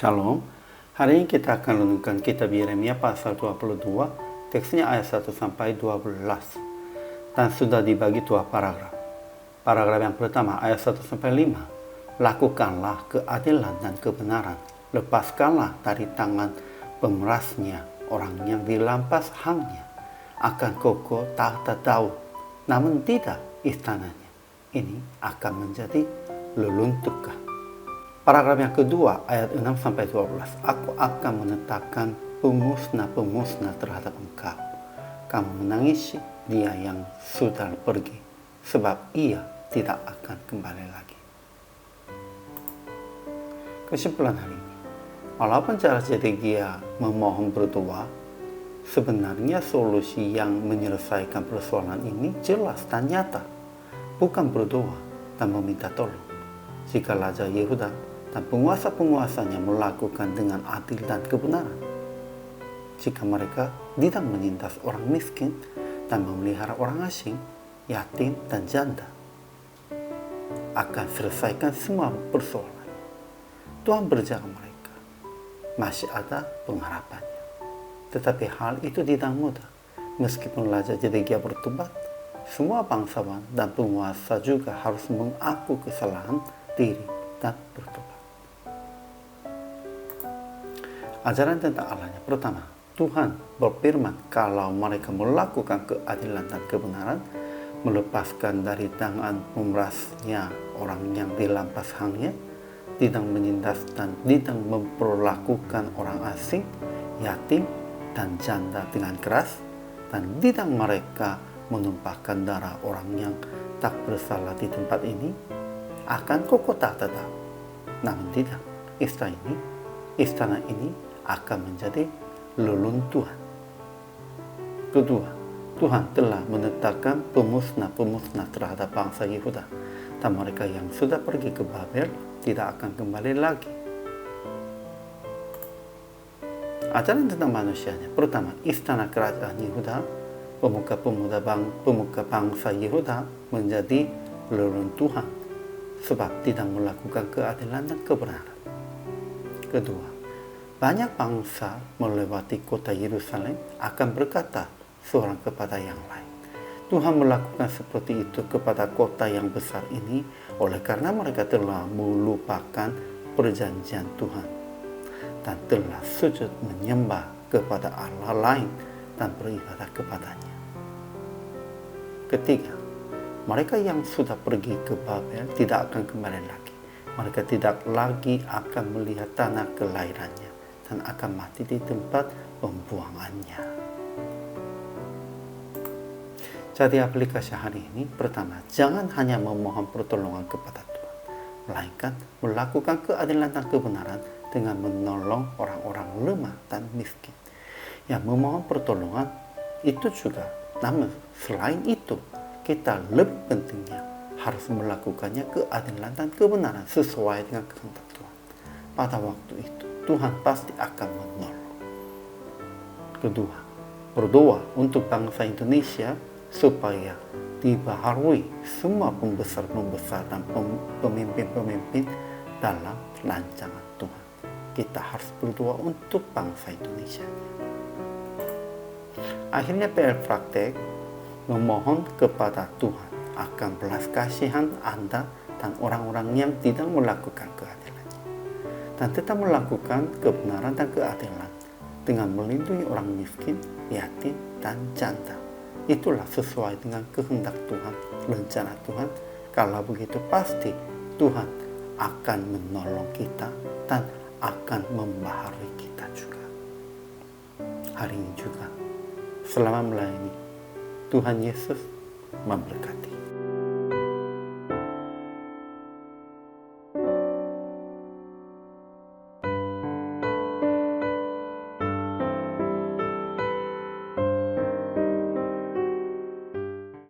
Shalom. Hari ini kita akan renungkan kitab Yeremia pasal 22, teksnya ayat 1 sampai 12. Dan sudah dibagi dua paragraf. Paragraf yang pertama ayat 1 sampai 5. Lakukanlah keadilan dan kebenaran. Lepaskanlah dari tangan pemerasnya orang yang dilampas hangnya. Akan kokoh tahta Daud, namun tidak istananya. Ini akan menjadi leluntukan. Paragraf yang kedua ayat 6-12. Aku akan menetapkan pemusnah-pemusnah terhadap engkau. Kamu menangisi dia yang sudah pergi, sebab ia tidak akan kembali lagi. Kesimpulan hari ini, walaupun cara Zedekia memohon berdoa, sebenarnya solusi yang menyelesaikan persoalan ini jelas dan nyata, bukan berdoa dan meminta tolong. Jika Raja Yehuda dan penguasa-penguasanya melakukan dengan adil dan kebenaran, jika mereka tidak menindas orang miskin dan memelihara orang asing, yatim dan janda, akan selesaikan semua persoalan. Tuhan berjaga mereka, masih ada pengharapannya. Tetapi hal itu tidak mudah. Meskipun Raja Zedekia bertobat, semua bangsawan dan penguasa juga harus mengaku kesalahan diri dan bertobat. Ajaran tentang Allahnya. Pertama, Tuhan berfirman kalau mereka melakukan keadilan dan kebenaran, melepaskan dari tangan pemerasnya orang yang dilampas hangnya, tidak menindas dan tidak memperlakukan orang asing, yatim dan janda dengan keras, dan tidak mereka menumpahkan darah orang yang tak bersalah di tempat ini, akan kokoh tak tetap. Namun tidak, istana ini akan menjadi leluntuhan. Kedua, Tuhan telah menetapkan pemusnah-pemusnah terhadap bangsa Yehuda, dan mereka yang sudah pergi ke Babel tidak akan kembali lagi. Ajaran tentang manusianya. Pertama, istana kerajaan Yehuda, pemuka bangsa Yehuda menjadi leluntuhan sebab tidak melakukan keadilan dan kebenaran. Kedua, banyak bangsa melewati kota Yerusalem akan berkata seorang kepada yang lain. Tuhan melakukan seperti itu kepada kota yang besar ini oleh karena mereka telah melupakan perjanjian Tuhan dan telah sujud menyembah kepada Allah lain dan beribadah kepadanya. Ketiga, mereka yang sudah pergi ke Babel tidak akan kembali lagi. Mereka tidak lagi akan melihat tanah kelahirannya dan akan mati di tempat pembuangannya. Jadi aplikasi hari ini, pertama, jangan hanya memohon pertolongan kepada Tuhan, melainkan melakukan keadilan dan kebenaran dengan menolong orang-orang lemah dan miskin. Yang memohon pertolongan itu juga, namun selain itu, kita lebih pentingnya harus melakukannya keadilan dan kebenaran sesuai dengan kehendak Tuhan. Pada waktu itu, Tuhan pasti akan menolong. Kedua, berdoa untuk bangsa Indonesia supaya dibaharui semua pembesar-pembesar dan pemimpin-pemimpin dalam rancangan Tuhan. Kita harus berdoa untuk bangsa Indonesia. Akhirnya PR praktek memohon kepada Tuhan akan belas kasihan Anda dan orang-orang yang tidak melakukan keadilan, dan tetap melakukan kebenaran dan keadilan dengan melindungi orang miskin, yatim, dan janda. Itulah sesuai dengan kehendak Tuhan, rencana Tuhan. Kalau begitu pasti Tuhan akan menolong kita dan akan membaharui kita juga. Hari ini juga, selamat melayani. Tuhan Yesus memberkati.